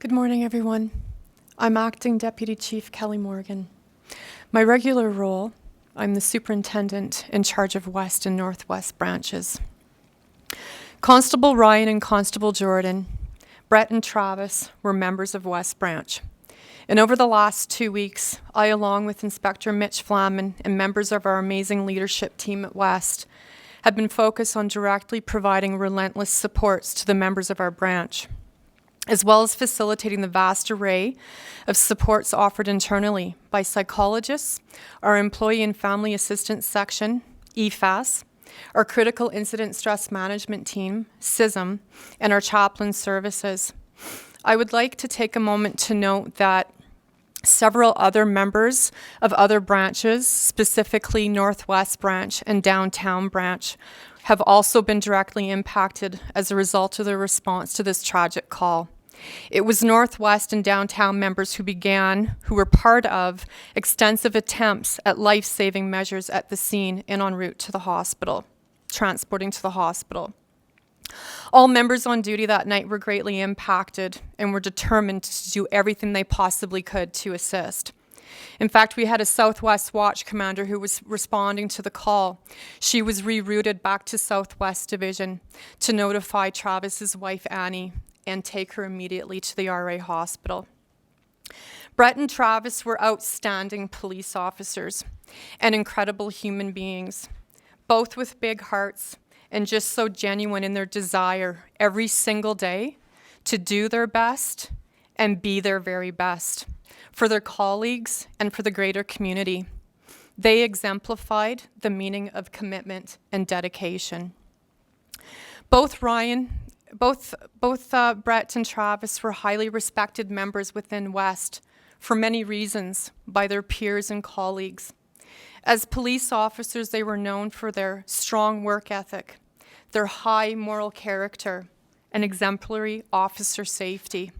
Good morning, everyone. I'm Acting Deputy Chief Kelly Morgan. My regular role, I'm the Superintendent in charge of West and Northwest branches. Constable Ryan and Constable Jordan, Brett and Travis were members of West Branch. And over the last 2 weeks, I, along with Inspector Mitch Flaman and members of our amazing leadership team at West, have been focused on directly providing relentless supports to the members of our branch, as well as facilitating the vast array of supports offered internally by psychologists, our Employee and Family Assistance Section, EFAS, our Critical Incident Stress Management Team, CISM, and our Chaplain Services. I would like to take a moment to note that several other members of other branches, specifically Northwest Branch and Downtown Branch, have also been directly impacted as a result of their response to this tragic call. It was Northwest and Downtown members who were part of extensive attempts at life-saving measures at the scene and en route to the hospital, transporting to the hospital. All members on duty that night were greatly impacted and were determined to do everything they possibly could to assist. In fact, we had a Southwest Watch commander who was responding to the call. She was rerouted back to Southwest Division to notify Travis's wife, Annie, and take her immediately to the RA hospital. Brett and Travis were outstanding police officers and incredible human beings, both with big hearts and just so genuine in their desire every single day to do their best and be their very best for their colleagues and for the greater community. They exemplified the meaning of commitment and dedication. Both Brett and Travis were highly respected members within West for many reasons by their peers and colleagues. As police officers, they were known for their strong work ethic, their high moral character, and exemplary officer safety.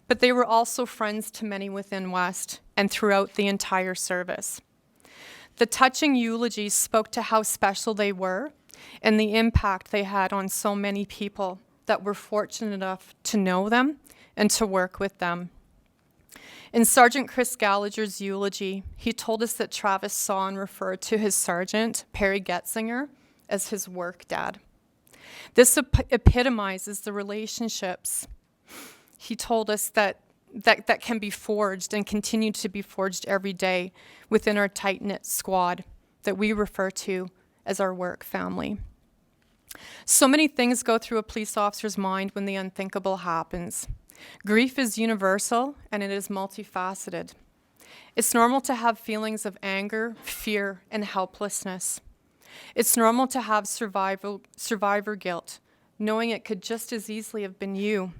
But they were also friends to many within West and throughout the entire service. The touching eulogies spoke to how special they were and the impact they had on so many people that were fortunate enough to know them and to work with them. In Sergeant Chris Gallagher's eulogy, he told us that Travis saw and referred to his sergeant, Perry Getzinger, as his work dad. This epitomizes the relationships he told us that can be forged and continue to be forged every day within our tight-knit squad that we refer to as our work family. So many things go through a police officer's mind when the unthinkable happens. Grief is universal and it is multifaceted. It's normal to have feelings of anger, fear, and helplessness. It's normal to have survivor guilt, knowing it could just as easily have been you,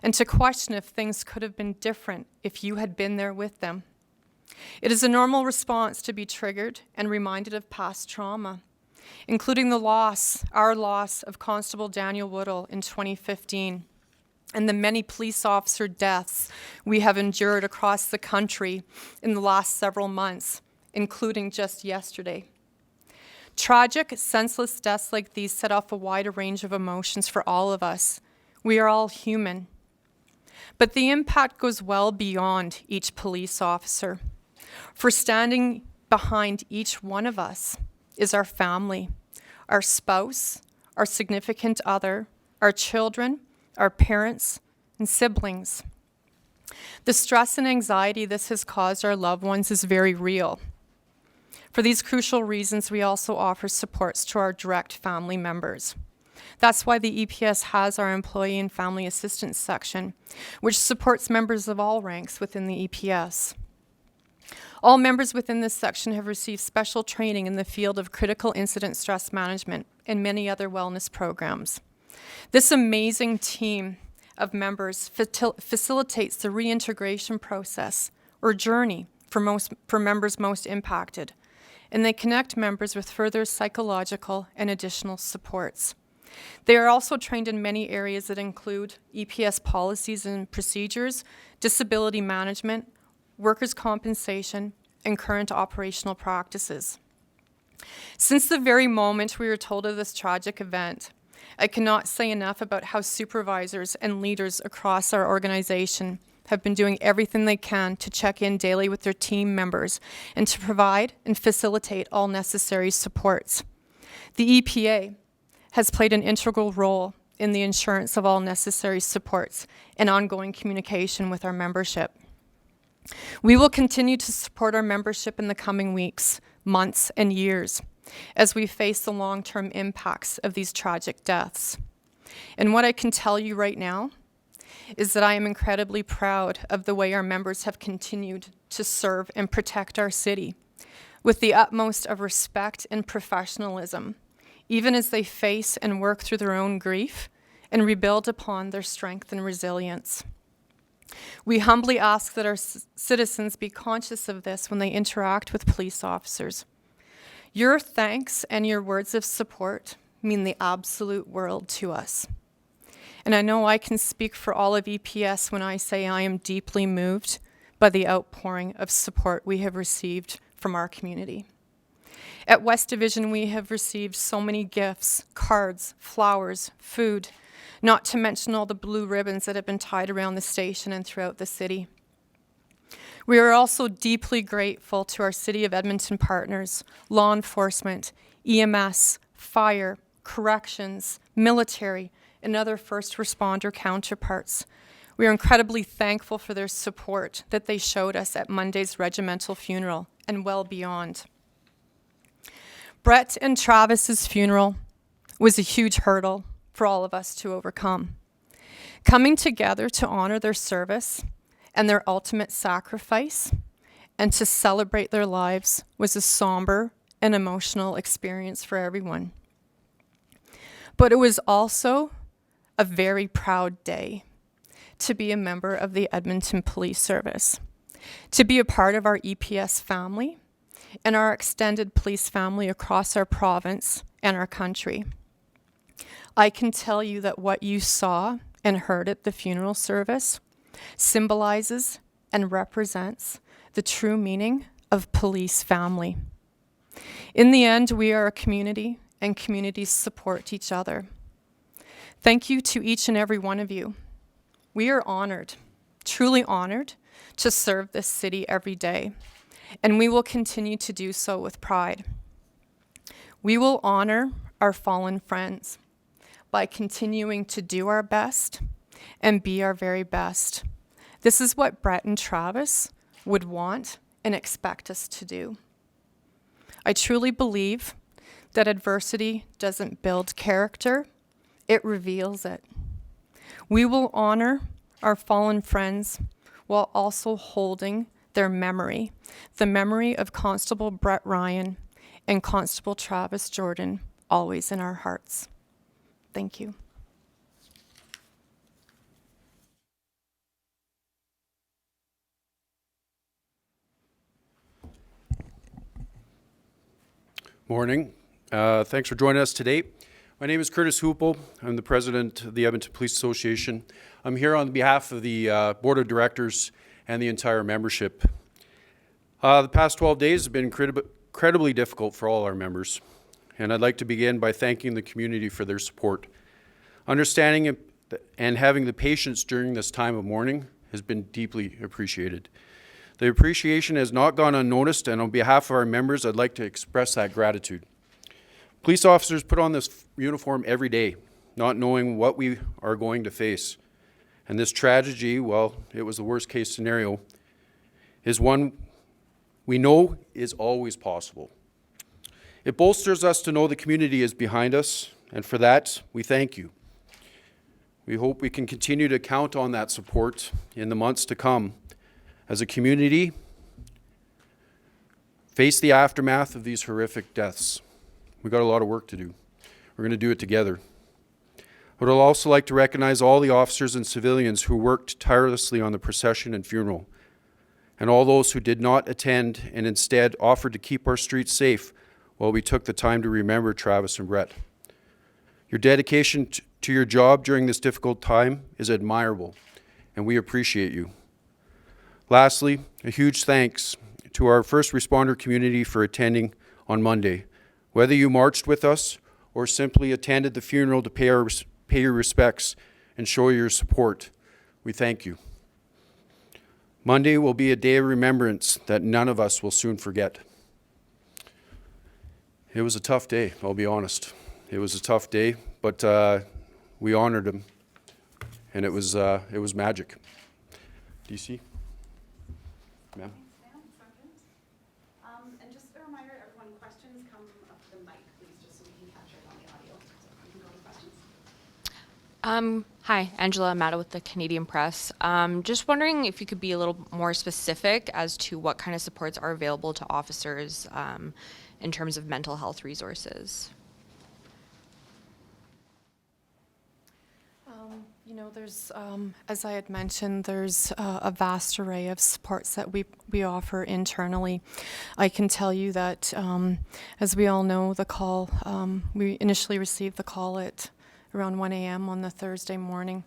and to question if things could have been different if you had been there with them. It is a normal response to be triggered and reminded of past trauma, including our loss of Constable Daniel Woodall in 2015, and the many police officer deaths we have endured across the country in the last several months, including just yesterday. Tragic, senseless deaths like these set off a wider range of emotions for all of us. We are all human. But the impact goes well beyond each police officer. For standing behind each one of us is our family, our spouse, our significant other, our children, our parents, and siblings. The stress and anxiety this has caused our loved ones is very real. For these crucial reasons, we also offer supports to our direct family members. That's why the EPS has our Employee and Family Assistance Section, which supports members of all ranks within the EPS. All members within this section have received special training in the field of critical incident stress management and many other wellness programs. This amazing team of members facilitates the reintegration process or journey for members most impacted, and they connect members with further psychological and additional supports. They are also trained in many areas that include EPS policies and procedures, disability management, workers' compensation, and current operational practices. Since the very moment we were told of this tragic event, I cannot say enough about how supervisors and leaders across our organization have been doing everything they can to check in daily with their team members and to provide and facilitate all necessary supports. The EPA has played an integral role in the assurance of all necessary supports and ongoing communication with our membership. We will continue to support our membership in the coming weeks, months, and years as we face the long-term impacts of these tragic deaths. And what I can tell you right now is that I am incredibly proud of the way our members have continued to serve and protect our city with the utmost of respect and professionalism, even as they face and work through their own grief and rebuild upon their strength and resilience. We humbly ask that our citizens be conscious of this when they interact with police officers. Your thanks and your words of support mean the absolute world to us. And I know I can speak for all of EPS when I say I am deeply moved by the outpouring of support we have received from our community. At West Division, we have received so many gifts, cards, flowers, food, not to mention all the blue ribbons that have been tied around the station and throughout the city. We are also deeply grateful to our City of Edmonton partners, law enforcement, EMS, fire, corrections, military, and other first responder counterparts. We are incredibly thankful for their support that they showed us at Monday's regimental funeral and well beyond. Brett and Travis's funeral was a huge hurdle for all of us to overcome. Coming together to honor their service and their ultimate sacrifice and to celebrate their lives was a somber and emotional experience for everyone. But it was also a very proud day to be a member of the Edmonton Police Service, to be a part of our EPS family and our extended police family across our province and our country. I can tell you that what you saw and heard at the funeral service symbolizes and represents the true meaning of police family. In the end, we are a community, and communities support each other. Thank you to each and every one of you. We are honored, truly honored, to serve this city every day, and we will continue to do so with pride. We will honor our fallen friends by continuing to do our best and be our very best. This is what Brett and Travis would want and expect us to do. I truly believe that adversity doesn't build character, it reveals it. We will honor our fallen friends while also holding their memory, the memory of Constable Brett Ryan and Constable Travis Jordan, always in our hearts. Thank you. Morning. Thanks for joining us today. My name is Curtis Hoopel. I'm the president of the Edmonton Police Association. I'm here on behalf of the board of directors and the entire membership. The past 12 days have been incredibly difficult for all our members, and I'd like to begin by thanking the community for their support. Understanding and having the patience during this time of mourning has been deeply appreciated. The appreciation has not gone unnoticed, and on behalf of our members, I'd like to express that gratitude. Police officers put on this uniform every day, not knowing what we are going to face. And this tragedy, well, it was the worst case scenario, is one we know is always possible. It bolsters us to know the community is behind us, and for that, we thank you. We hope we can continue to count on that support in the months to come as a community face the aftermath of these horrific deaths. We've got a lot of work to do. We're going to do it together. I would also like to recognize all the officers and civilians who worked tirelessly on the procession and funeral, and all those who did not attend and instead offered to keep our streets safe while we took the time to remember Travis and Brett. Your dedication to your job during this difficult time is admirable, and we appreciate you. Lastly, a huge thanks to our first responder community for attending on Monday. Whether you marched with us or simply attended the funeral to pay your respects and show your support, we thank you. Monday will be a day of remembrance that none of us will soon forget. It was a tough day, I'll be honest. It was a tough day, but we honored him, and it was magic. DC? Ma'am? And just a reminder, everyone, questions come up to the mic, please, just so we can capture it on the audio. So we can go to questions. Hi, Angela Amato with the Canadian Press. Just wondering if you could be a little more specific as to what kind of supports are available to officers in terms of mental health resources. You know, there's, as I had mentioned, there's a vast array of supports that we offer internally. I can tell you that, as we all know, the call, we initially received the call at around 1 a.m. on the Thursday morning.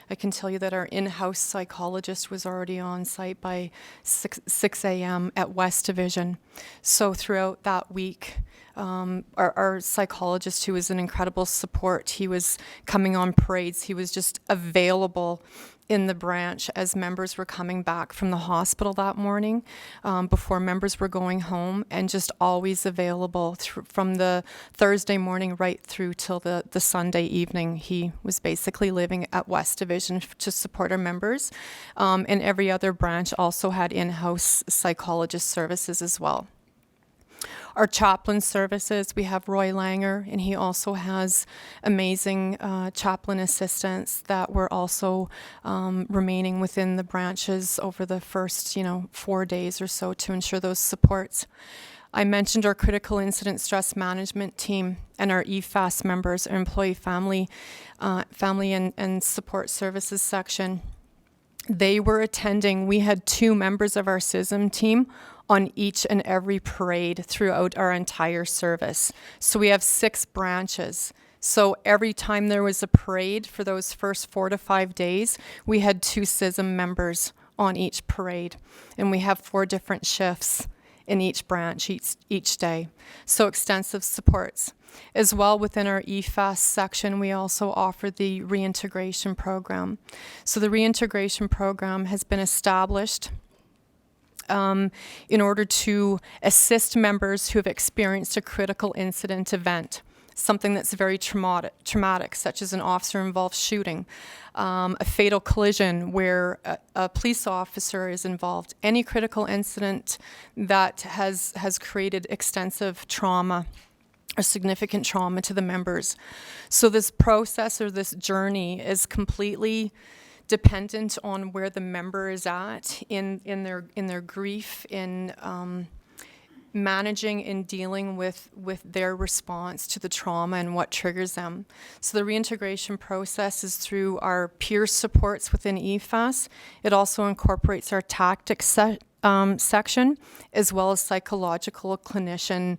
I can tell you that our in-house psychologist was already on site by 6 a.m. at West Division. So throughout that week, our psychologist, who was an incredible support, he was coming on parades. He was just available in the branch as members were coming back from the hospital that morning, before members were going home, and just always available from the Thursday morning right through till the Sunday evening. He was basically living at West Division to support our members, and every other branch also had in-house psychologist services as well. Our chaplain services, we have Roy Langer, and he also has amazing chaplain assistants that were also remaining within the branches over the first, 4 days or so to ensure those supports. I mentioned our critical incident stress management team and our EFAS members, our employee family and support services section. They were attending. We had 2 members of our CISM team on each and every parade throughout our entire service. So we have 6 branches. So every time there was a parade for those first 4 to 5 days, we had 2 CISM members on each parade. And we have 4 different shifts in each branch each day. So extensive supports. As well, within our EFAS section, we also offer the reintegration program. So the reintegration program has been established in order to assist members who have experienced a critical incident event, something that's very traumatic, such as an officer-involved shooting, a fatal collision where a police officer is involved, any critical incident that has created extensive trauma or significant trauma to the members. So this process or this journey is completely dependent on where the member is at in their grief, in managing and dealing with their response to the trauma and what triggers them. So the reintegration process is through our peer supports within EFAS. It also incorporates our tactics section, as well as psychological clinician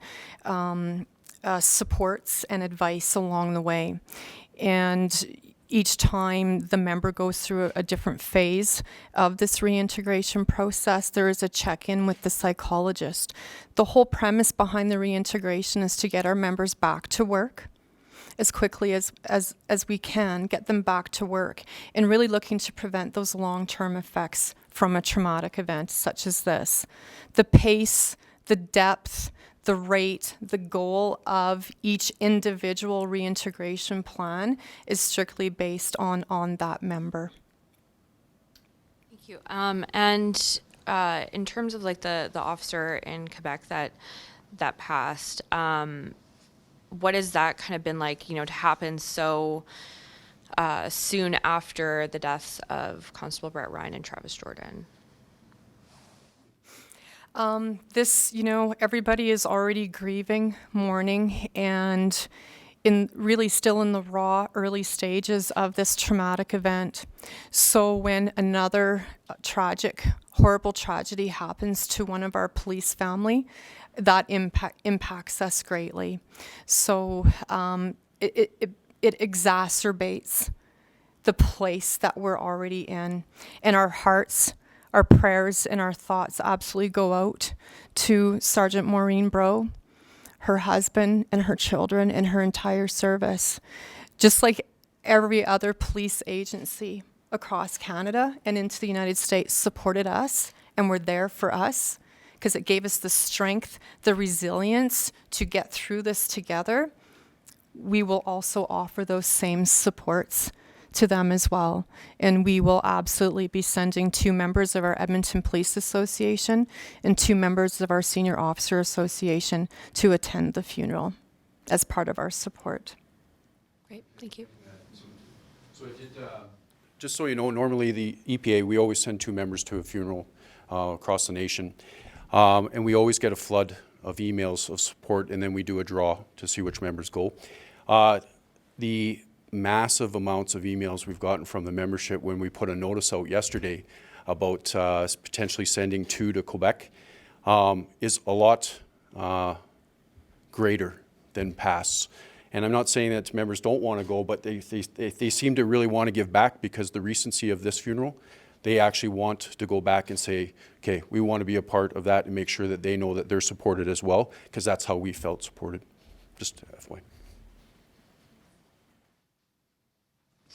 supports and advice along the way. And each time the member goes through a different phase of this reintegration process, there is a check-in with the psychologist. The whole premise behind the reintegration is to get our members back to work as quickly as we can, get them back to work, and really looking to prevent those long-term effects from a traumatic event such as this. The pace, the depth, the rate, the goal of each individual reintegration plan is strictly based on that member. Thank you. And in terms of like the officer in Quebec that passed, what has that kind of been like, to happen so soon after the deaths of Constable Brett Ryan and Travis Jordan? Everybody is already grieving, mourning, and still in the raw early stages of this traumatic event. So when another horrible tragedy happens to one of our police family, that impacts us greatly. So it exacerbates the place that we're already in, and our hearts, our prayers and our thoughts absolutely go out to Sergeant Maureen Bro, her husband and her children and her entire service. Just like every other police agency across Canada and into the United States supported us and were there for us because it gave us the strength, the resilience to get through this together, we will also offer those same supports to them as well. And we will absolutely be sending 2 members of our Edmonton Police Association and 2 members of our Senior Officer Association to attend the funeral as part of our support. Great, thank you. So it did, just so you know, normally the EPA, we always send 2 members to a funeral across the nation. And we always get a flood of emails of support, and then we do a draw to see which members go. The massive amounts of emails we've gotten from the membership when we put a notice out yesterday about potentially sending 2 to Quebec is a lot greater than past. And I'm not saying that members don't want to go, but they seem to really want to give back because the recency of this funeral, they actually want to go back and say, okay, we want to be a part of that and make sure that they know that they're supported as well, because that's how we felt supported. Just FYI.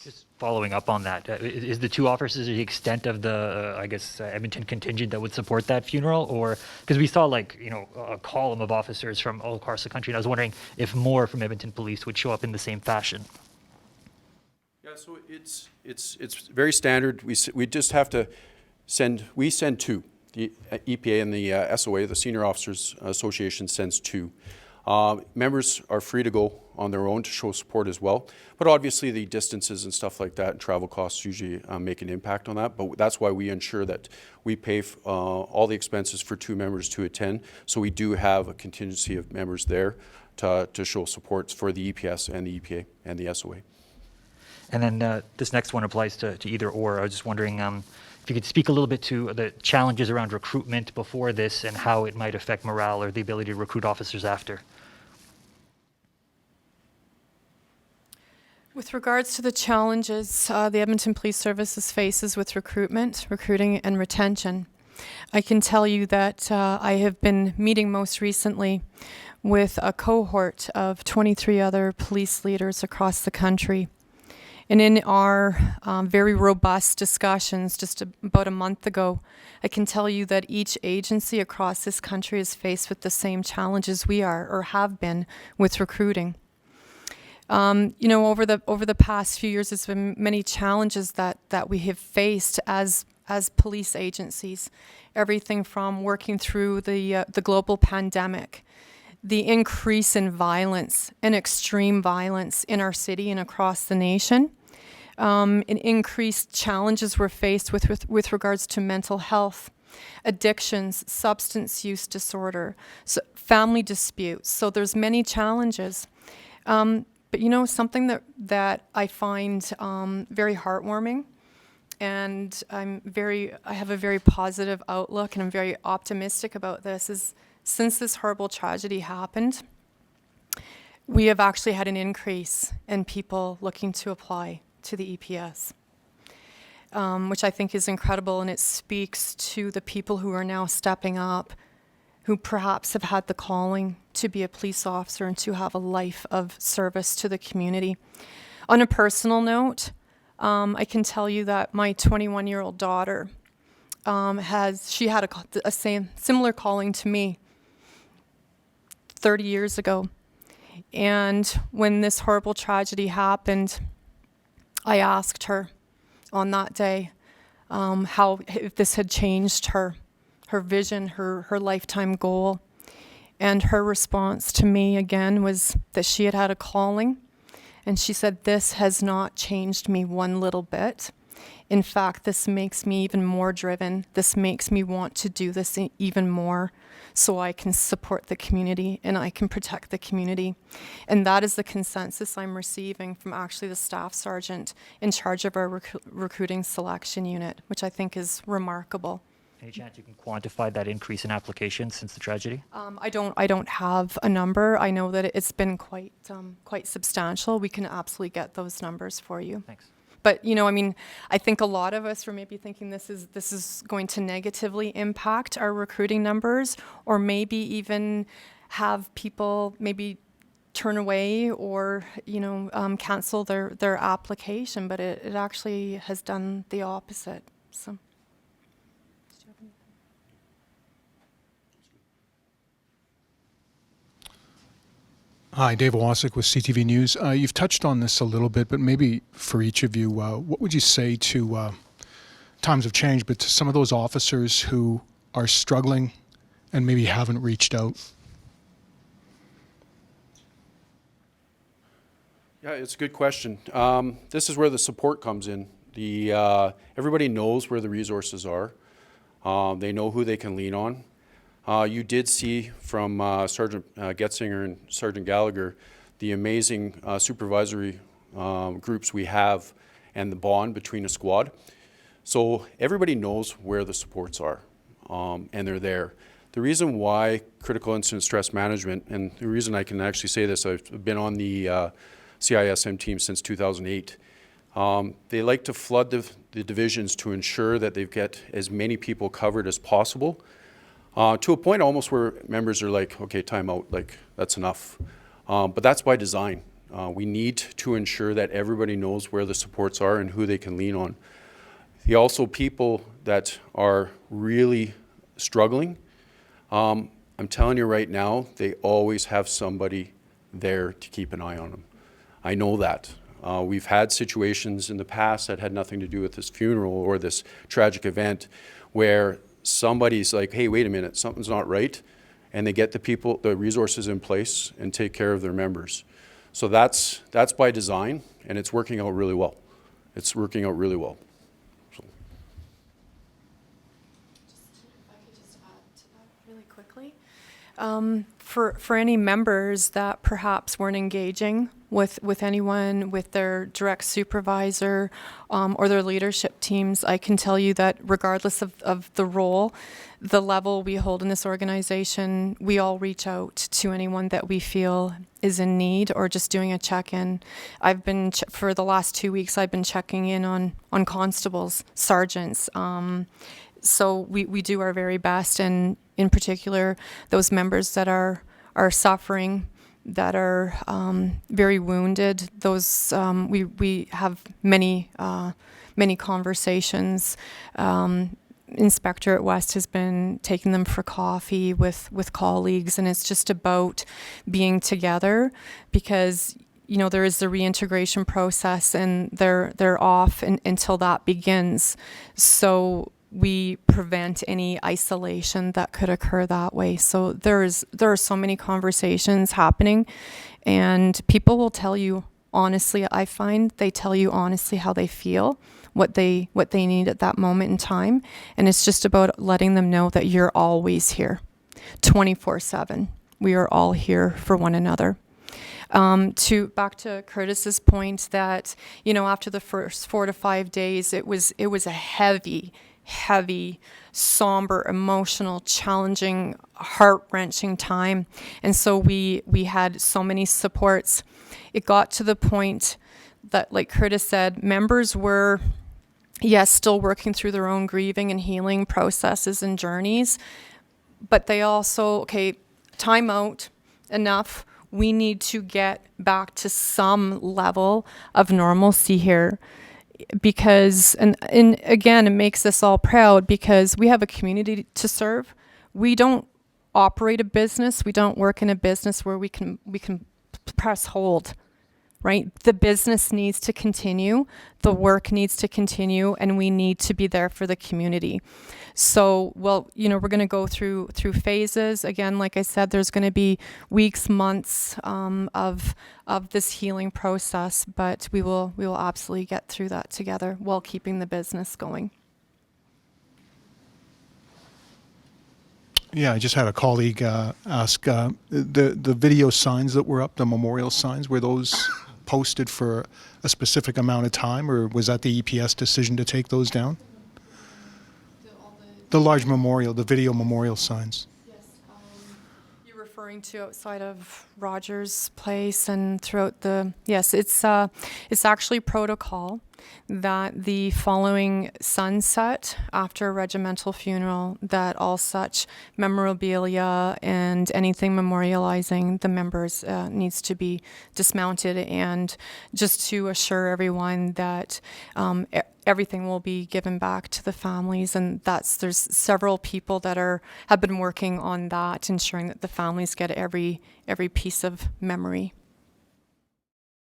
Just following up on that, is the 2 officers the extent of the, Edmonton contingent that would support that funeral? Or, because we saw a column of officers from all across the country, and I was wondering if more from Edmonton Police would show up in the same fashion. Yeah, so it's very standard. We just have to send 2. The EPA and the SOA, the Senior Officers Association, sends 2. Members are free to go on their own to show support as well. But obviously the distances and stuff like that and travel costs usually make an impact on that. But that's why we ensure that we pay all the expenses for 2 members to attend. So we do have a contingency of members there to show support for the EPS and the EPA and the SOA. And then this next one applies to either or. I was just wondering if you could speak a little bit to the challenges around recruitment before this and how it might affect morale or the ability to recruit officers after. With regards to the challenges the Edmonton Police Services faces with recruitment, recruiting, and retention, I can tell you that I have been meeting most recently with a cohort of 23 other police leaders across the country. And in our very robust discussions just about a month ago, I can tell you that each agency across this country is faced with the same challenges we are or have been with recruiting. Over the past few years, there's been many challenges that we have faced as police agencies. Everything from working through the global pandemic, the increase in violence and extreme violence in our city and across the nation, and increased challenges we're faced with regards to mental health, addictions, substance use disorder, so family disputes. So there's many challenges. But something that I find very heartwarming, and I have a very positive outlook, and I'm very optimistic about this, is since this horrible tragedy happened, we have actually had an increase in people looking to apply to the EPS, which I think is incredible, and it speaks to the people who are now stepping up, who perhaps have had the calling to be a police officer and to have a life of service to the community. On a personal note, I can tell you that my 21-year-old daughter had a similar calling to me 30 years ago. And when this horrible tragedy happened, I asked her on that day if this had changed her vision, her lifetime goal. And her response to me again was that she had a calling. And she said, "This has not changed me one little bit. In fact, this makes me even more driven. This makes me want to do this even more so I can support the community and I can protect the community." And that is the consensus I'm receiving from actually the staff sergeant in charge of our recruiting selection unit, which I think is remarkable. Any chance you can quantify that increase in applications since the tragedy? I don't have a number. I know that it's been quite substantial. We can absolutely get those numbers for you. Thanks. But I think a lot of us were maybe thinking this is going to negatively impact our recruiting numbers, or maybe even have people maybe turn away or, cancel their application, but it actually has done the opposite, so. Hi, Dave Owasik with CTV News. You've touched on this a little bit, but maybe for each of you, what would you say to times of change, but to some of those officers who are struggling and maybe haven't reached out? Yeah, it's a good question. This is where the support comes in. Everybody knows where the resources are. They know who they can lean on. You did see from Sergeant Getzinger and Sergeant Gallagher the amazing supervisory groups we have and the bond between a squad. So everybody knows where the supports are, and they're there. The reason why critical incident stress management, and the reason I can actually say this, I've been on the CISM team since 2008. They like to flood the divisions to ensure that they get as many people covered as possible, to a point almost where members are like, okay, time out, like that's enough. But that's by design. We need to ensure that everybody knows where the supports are and who they can lean on. Also people that are really struggling, I'm telling you right now, they always have somebody there to keep an eye on them. I know that. We've had situations in the past that had nothing to do with this funeral or this tragic event where somebody's like, hey, wait a minute, something's not right, and they get the resources in place and take care of their members. So that's by design, and it's working out really well. It's working out really well. So. If I could just add to that really quickly. For any members that perhaps weren't engaging with anyone, with their direct supervisor or their leadership teams, I can tell you that regardless of the role, the level we hold in this organization, we all reach out to anyone that we feel is in need or just doing a check-in. I've been, for the last 2 weeks, I've been checking in on constables, sergeants. So we do our very best, and in particular, those members that are suffering, that are very wounded. Those we have many conversations. Inspector at West has been taking them for coffee with colleagues, and it's just about being together because there is the reintegration process, and they're off until that begins. So we prevent any isolation that could occur that way. So there are so many conversations happening, and people will tell you honestly. I find they tell you honestly how they feel, what they need at that moment in time, and it's just about letting them know that you're always here, 24/7. We are all here for one another. Back to Curtis's point that after the first 4 to 5 days, it was a heavy, somber, emotional, challenging, heart-wrenching time. And so we had so many supports. It got to the point that, like Curtis said, members were, yes, still working through their own grieving and healing processes and journeys, but they also, okay, time out, enough. We need to get back to some level of normalcy here. Because, and again, it makes us all proud because we have a community to serve. We don't operate a business. We don't work in a business where we can press hold, right? The business needs to continue. The work needs to continue, and we need to be there for the community. So, we're going to go through phases. Again, like I said, there's going to be weeks, months of this healing process, but we will absolutely get through that together while keeping the business going. Yeah, I just had a colleague ask, the video signs that were up, the memorial signs, were those posted for a specific amount of time, or was that the EPS decision to take those down? The large memorial, the video memorial signs. Yes, you're referring to outside of Rogers Place and throughout the, yes, it's actually protocol that the following sunset after a regimental funeral, that all such memorabilia and anything memorializing the members needs to be dismounted, and just to assure everyone that everything will be given back to the families. And there's several people that have been working on that, ensuring that the families get every piece of memory.